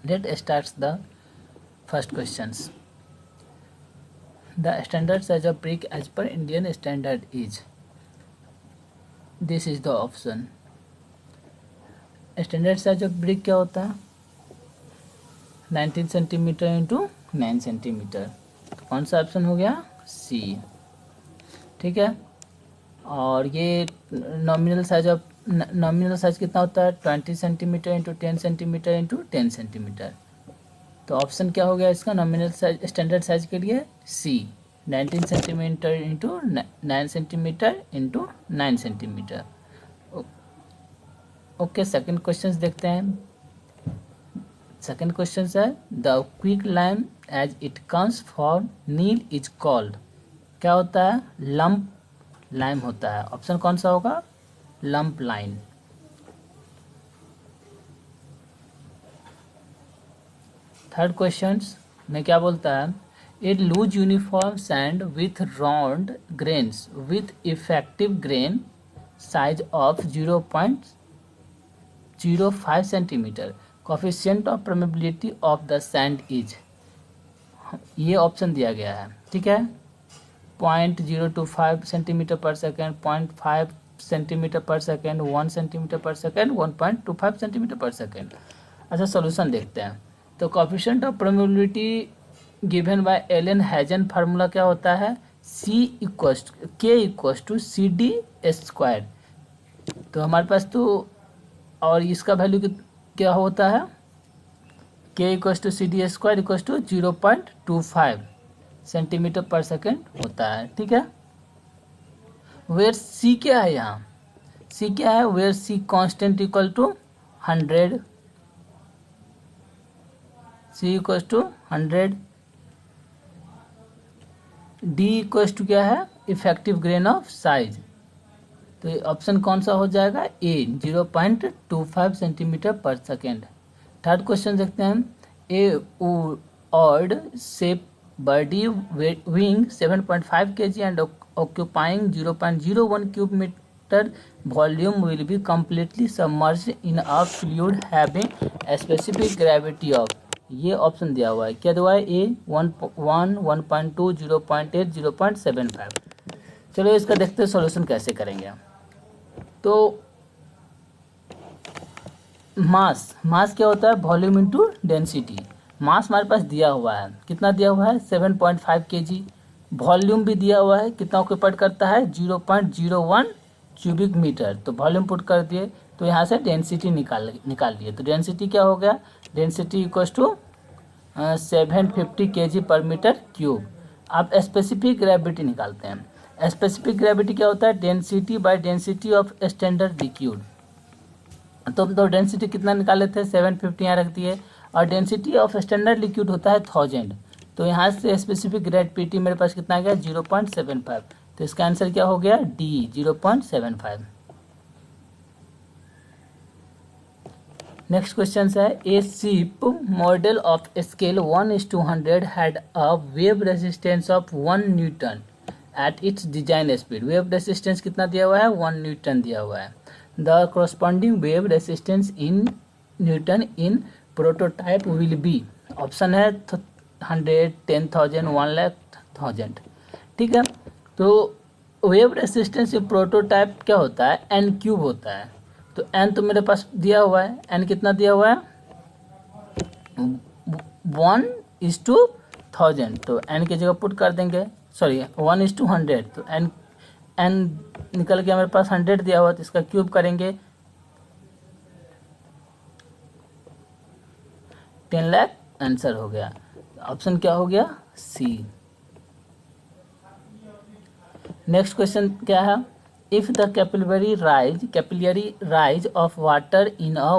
Let starts the first questions. The standard size of brick as per Indian standard is. This is the option. Standard size of brick क्या होता है? 19 centimetre into 9 centimetre. तो कौन सा option हो गया? सी. ठीक है. और ये नॉमिनल साइज कितना होता है? 20 centimetre into 10 centimetre into 10 centimetre. तो ऑप्शन क्या हो गया इसका नॉमिनल साइज स्टैंडर्ड साइज के लिए? C. 19 centimetre into 9 centimetre into 9 centimetre. Okay, second question देखते हैं. सेकंड क्वेश्चन है the quick lime as it comes for नील इज कॉल्ड. क्या होता है? लंप लाइम होता है. ऑप्शन कौन सा होगा? Lump line. थर्ड क्वेश्चन में क्या बोलता है? It loose uniform sand with round grains with effective grain size of 0.05 centimetre. Coefficient of permeability of the sand is. ये ऑप्शन दिया गया है. ठीक है. 0.025 centimetre per second, 0.5 centimetre per second, 1 centimetre per second, 1.25 centimetre per second. अच्छा, solution देखते हैं. तो coefficient of permeability given by Allen Hazen formula क्या होता है? K=CD². तो हमारे पास तो और इसका वैल्यू क्या होता है? K=CD² 0.25 सेंटीमीटर पर सेकेंड होता है. ठीक है. वेयर सी क्या है? यहाँ सी क्या है? Where C constant equal to 100. C equal to 100. D equal to क्या है? Effective grain of size. तो ये ऑप्शन कौन सा हो जाएगा? A 0.25 centimetre per second. Third question देखते हैं. A odd shape body weighing 7.5 kg and occupying 0.01 cube metre volume will be completely submerged in a fluid having specific gravity of. ये option दिया हुआ है. क्या दिया हुआ है? ए 1, 1.2, 0.8, 0.75. चलो इसका देखते हैं सॉल्यूशन कैसे करेंगे. तो मास क्या होता है? Volume into density. मास हमारे पास दिया हुआ है. कितना दिया हुआ है? 7.5 kg. वॉल्यूम भी दिया हुआ है. कितना ऑक्यूपाइड करता है? 0.01 क्यूबिक मीटर. तो वॉल्यूम पुट कर दिए. तो यहाँ से डेंसिटी निकाल लिए. तो डेंसिटी क्या हो गया? डेंसिटी इक्वल्स टू 750 kg पर मीटर क्यूब. आप स्पेसिफिक ग्रेविटी निकालते हैं. स्पेसिफिक ग्रेविटी क्या होता है? Density by density of standard liquid. तो डेंसिटी कितना निकाले थे? 750 यहाँ रख दिए. और डेंसिटी ऑफ स्टैंडर्ड लिक्विड होता है 1000. तो यहाँ से स्पेसिफिक ग्रेविटी मेरे पास कितना आ गया? 0.75. तो इसका आंसर क्या हो गया? डी 0.75. नेक्स्ट क्वेश्चन है ए ship model of scale 1:100 had a wave resistance of 1 Newton at its design speed. Wave resistance कितना दिया हुआ है? 1 न्यूटन दिया हुआ है. The corresponding wave resistance in newton in prototype will be. Option है 100, 10,000, 1,00,000. ठीक है. तो वेव रेजिस्टेंस प्रोटोटाइप क्या होता है? n क्यूब होता है. तो n तो मेरे पास दिया हुआ है. n कितना दिया हुआ है? 1:1000. तो n की जगह पुट कर देंगे. सॉरी 1:100. तो n निकल गया मेरे पास. 100 दिया हुआ तो इसका क्यूब करेंगे 10 लाख. आंसर हो गया. ऑप्शन क्या हो गया? सी. नेक्स्ट क्वेश्चन क्या है? If the capillary rise of water in a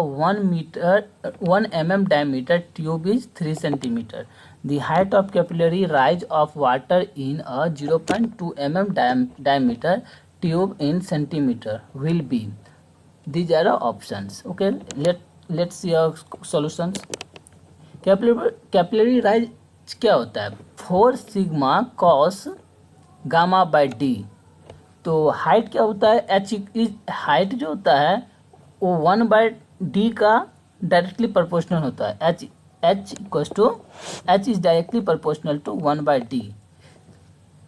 1 mm diameter tube is 3 centimeter. The height of capillary rise of water in a 0.2 mm diameter tube in centimeter will be. These are the options. Okay, let's see our solutions. Capillary rise क्या होता है? 4 sigma cos gamma by d. तो height क्या होता है? H is height जो होता है वो 1/d का डायरेक्टली प्रोपोर्शनल होता है. H H is directly proportional to 1/d।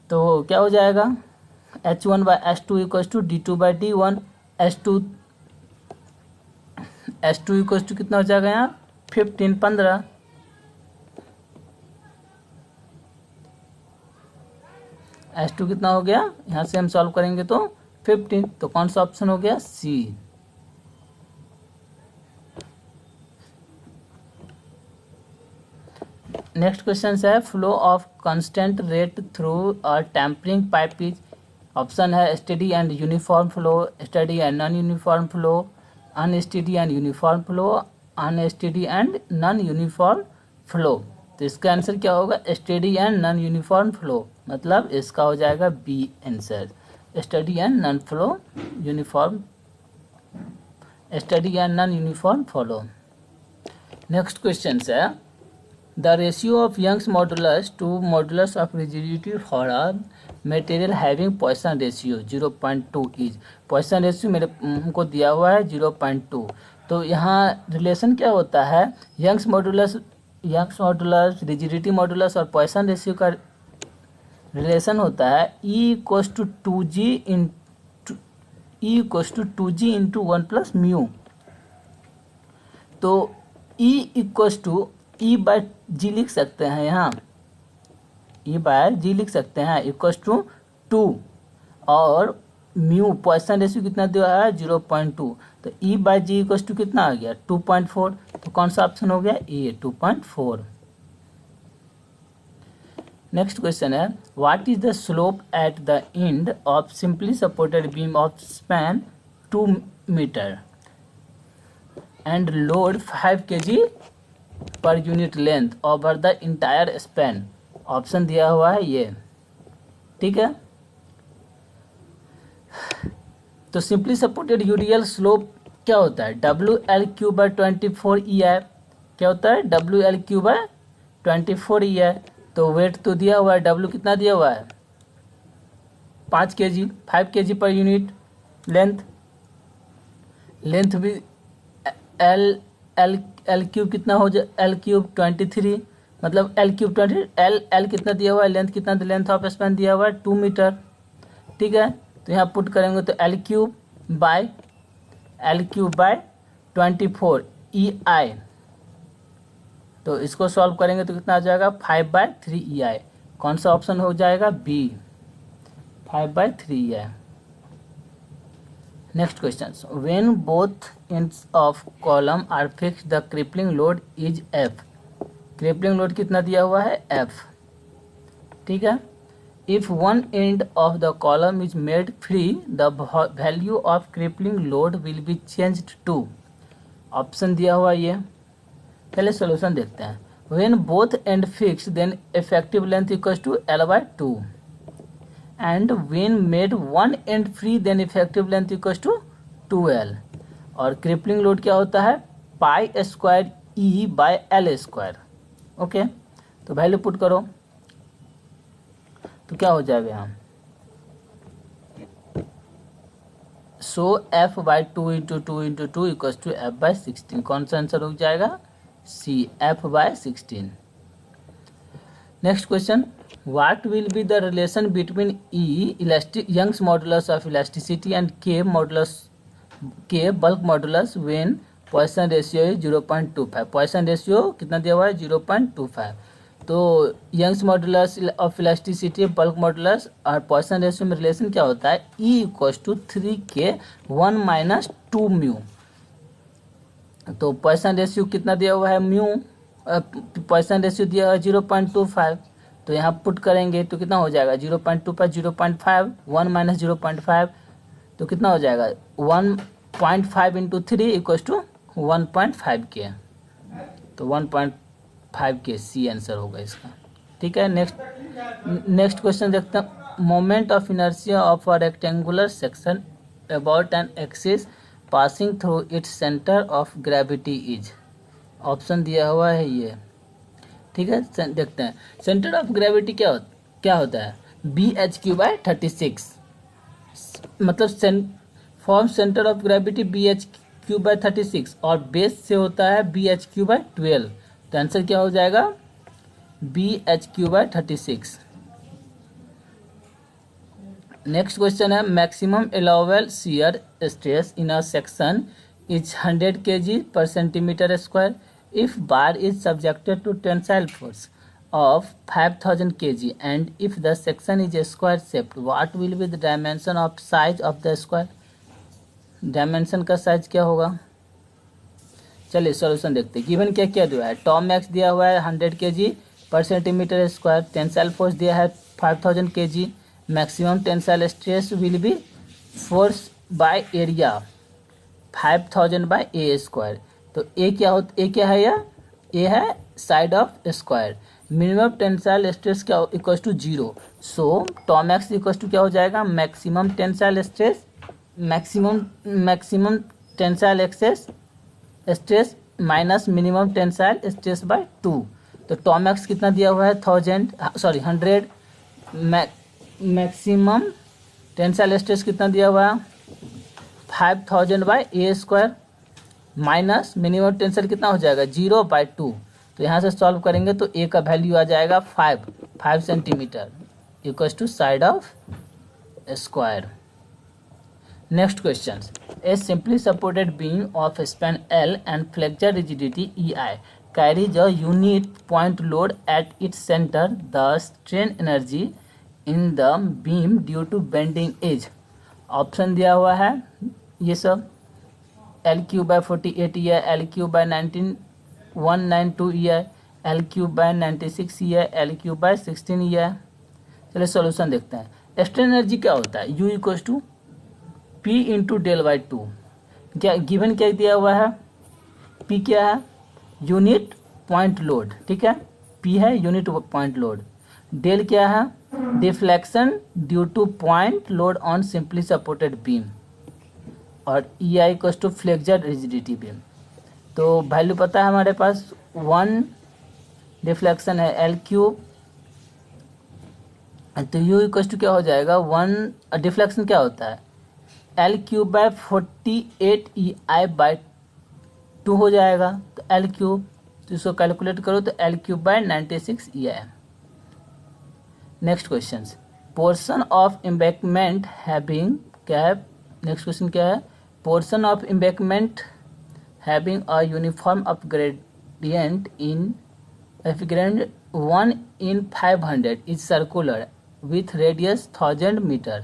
तो क्या हो जाएगा, H1/S2 equal to D2/D1। S2 equal to कितना हो जाएगा यहाँ 15। S2 कितना हो गया, यहाँ से हम सॉल्व करेंगे तो 15। तो कौन सा ऑप्शन हो गया, सी। नेक्स्ट क्वेश्चन है flow of constant rate through a tempering pipe is. Option है steady and uniform flow, steady and non uniform flow, unsteady and uniform flow, unsteady and non uniform flow. तो इसका answer क्या होगा, steady and non uniform flow, मतलब इसका हो जाएगा B answer, steady and non flow uniform, steady and non uniform flow. Next question है the ratio of Young's modulus to modulus of rigidity for a material having Poisson ratio 0.2 is। Poisson ratio मेरे हमको दिया हुआ है 0.2। तो यहाँ relation क्या होता है, यंग्स मॉडुलस, रिजिडिटी मॉडुलस और पॉइसन रेशियो का रिलेशन होता है E=2G इंटू 1 + म्यू। तो E/G लिख सकते हैं यहाँ, E/G लिख सकते हैं =2, और म्यू पॉइसन रेशियो कितना दिया है 0.2। तो E/G = कितना आ गया 2.4। तो कौन सा ऑप्शन हो गया, ए 2.4। नेक्स्ट क्वेश्चन है what is the slope at the end of simply supported beam of span 2 metre and load 5 kg per unit length over the entire span. Option दिया हुआ है ये, ठीक है। तो सिंपली सपोर्टेड यूडियल स्लोप क्या होता है, WL3/24 EI। क्या होता है, WL3/24 EI। तो वेट तो दिया हुआ है, W कितना दिया हुआ है 5 kg, 5 kg per unit length भी L क्यूब कितना हो जाए, L³ 23, मतलब L³ 20, L कितना दिया हुआ है, लेंथ कितना, लेंथ ऑफ स्पैन दिया हुआ है 2 मीटर, ठीक है। तो यहाँ पुट करेंगे तो L³ बाय 24 EI। तो इसको सॉल्व करेंगे तो कितना आ जाएगा 5/3 EI। कौन सा ऑप्शन हो जाएगा, B 5/3 EI। Next question, when both ends of column are fixed the crippling load is F। Crippling load कितना दिया हुआ है F, ठीक है। If one end of the column is made free the value of crippling load will be changed to. Option दिया हुआ ये, पहले सॉल्यूशन देखते हैं। When both end fixed then effective length equals to L/2 and when made one end free then effective length equals to 2L। और crippling load क्या होता है π² E/L²। ओके, तो वैल्यू पुट करो तो क्या हो जाएगा यहाँ, सो F/2 × 2 × 2 इक्वल्स टू F/16। कौन सा आंसर हो जाएगा, सी F/16। Next question, what will be the relation between Young's modulus of elasticity and K bulk modulus when Poisson ratio is 0.25। Poisson ratio कितना दिया हुआ है 0.25। तो Young's modulus of elasticity, bulk modulus और Poisson ratio में relation क्या होता है, E=3K 1 - 2 म्यू। तो Poisson ratio कितना दिया हुआ है म्यू, Poisson ratio दिया हुआ है 0.25। तो यहाँ पुट करेंगे तो कितना हो जाएगा 0.25 0.5 1 - 0.5, तो कितना हो जाएगा 1.5 × 3 इक्वल्स टू 1.5K। तो 1.5K सी आंसर होगा इसका, ठीक है। नेक्स्ट क्वेश्चन देखते हैं, moment of inertia of a rectangular section about an axis passing through its centre of gravity is. Option दिया हुआ है ये, ठीक है। देखते हैं सेंटर ऑफ ग्रेविटी क्या होता है, BHQ/36, मतलब form centre of gravity BHQ/36 और बेस से होता है BHQ/12। तो आंसर क्या हो जाएगा BH3/36। नेक्स्ट क्वेश्चन है maximum allowable shear stress in a section is 100 kg per centimeter square if bar is subjected to tensile force of 5000 kg and if the section is square shaped what will be the dimension of size of the square। Dimension का size क्या होगा। चलिए solution देखते हैं। Given क्या क्या दिया है, टॉप मैक्स दिया हुआ है 100 kg पर सेंटीमीटर स्क्वायर, टेंसाइल फोर्स दिया है 5000 kg, maximum tensile stress will be force by area 5000 bye A square. तो ए क्या है, यह ए है side of square. Minimum tensile stress क्या equal to 0, so top max equal to क्या हो जाएगा maximum tensile stress, maximum tensile stress minus minimum tensile stress by 2। तो टॉप मैक्स कितना दिया हुआ है 100, मैक्सिमम टेंसाइल स्ट्रेस कितना दिया हुआ है 5000 बाय ए स्क्वायर माइनस मिनिमम टेंसाइल कितना हो जाएगा 0/2। तो यहाँ से सॉल्व करेंगे तो ए का वैल्यू आ जाएगा 5 centimetre equals to side of square. Next questions. A simply supported beam of span L and flexure rigidity EI carries a unit point load at its center. The strain energy in the beam due to bending is option दिया हुआ है ये सब L3/48 EI, L3/192 EI, L3/96 EI, L3/16 EI। चलिए solution देखते हैं। Strain energy क्या होता है U equals to P into del/2। क्या गिवन क्या दिया हुआ है P क्या है यूनिट पॉइंट लोड, ठीक है P है यूनिट पॉइंट लोड, डेल क्या है deflection due to point load on simply supported beam और EI equals to flexure rigidity beam. तो वैल्यू पता है हमारे पास 1 डिफ्लेक्शन है L3, तो U इक्वल्स टू क्या हो जाएगा 1 डिफ्लेक्शन क्या होता है L3/48 EI/2 हो जाएगा। तो L3 तो इसको कैलकुलेट करो तो L3/96 EI। Next question portion of embankment having क्या है, नेक्स्ट क्वेश्चन क्या है portion of embankment having a uniform of gradient in 1/500 is circular with radius 1000 meter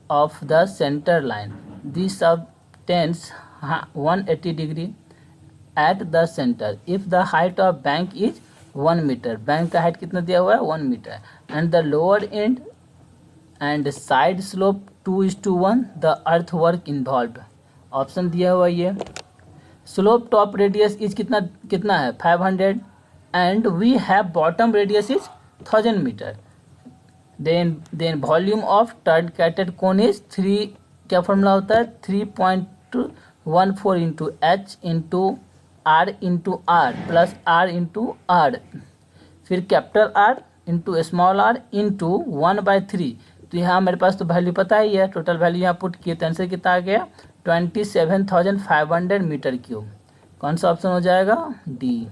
of the center line. This subtends 180 degree at the center. If the height of bank is 1 meter, bank का height कितना दिया हुआ है 1 meter, and the lower end and side slope 2:1, the earthwork involved. Option दिया हुआ ये slope top radius is कितना है 500 and we have bottom radius is 1000 meter. Then volume of truncated cone is 3, क्या फॉर्मूला होता है 3.14 into H into R into R plus R into R, फिर capital R into small r into 1/3। तो यहाँ मेरे पास तो वैल्यू पता ही है, टोटल वैल्यू यहाँ पुट किए तो आंसर कितना आ गया 27,500 मीटर क्यूब। कौन सा ऑप्शन हो जाएगा D.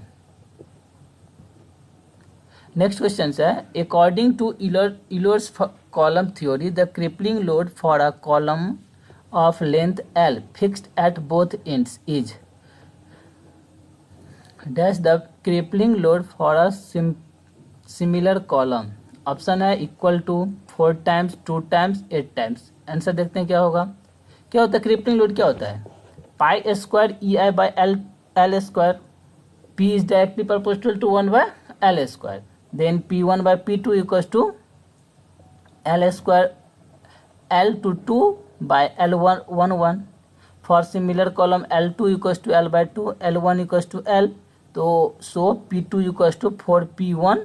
Next question is according to Euler's column theory the crippling load for a column of length L fixed at both ends is dash the crippling load for a similar column. Option है equal to 4 times 2 times 8 times। Answer देखते हैं क्या होगा। क्या होता है crippling load क्या होता है π² EI/L square, P is directly proportional to 1/L square, then P1/P2 equals to L square L to 2/L1 for similar column L2 equals to L/2, L1 equals to L, तो so P2 equals to 4P1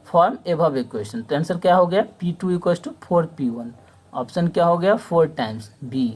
form above equation. तो answer क्या हो गया P2 equals to 4P1। Option क्या हो गया 4 times B.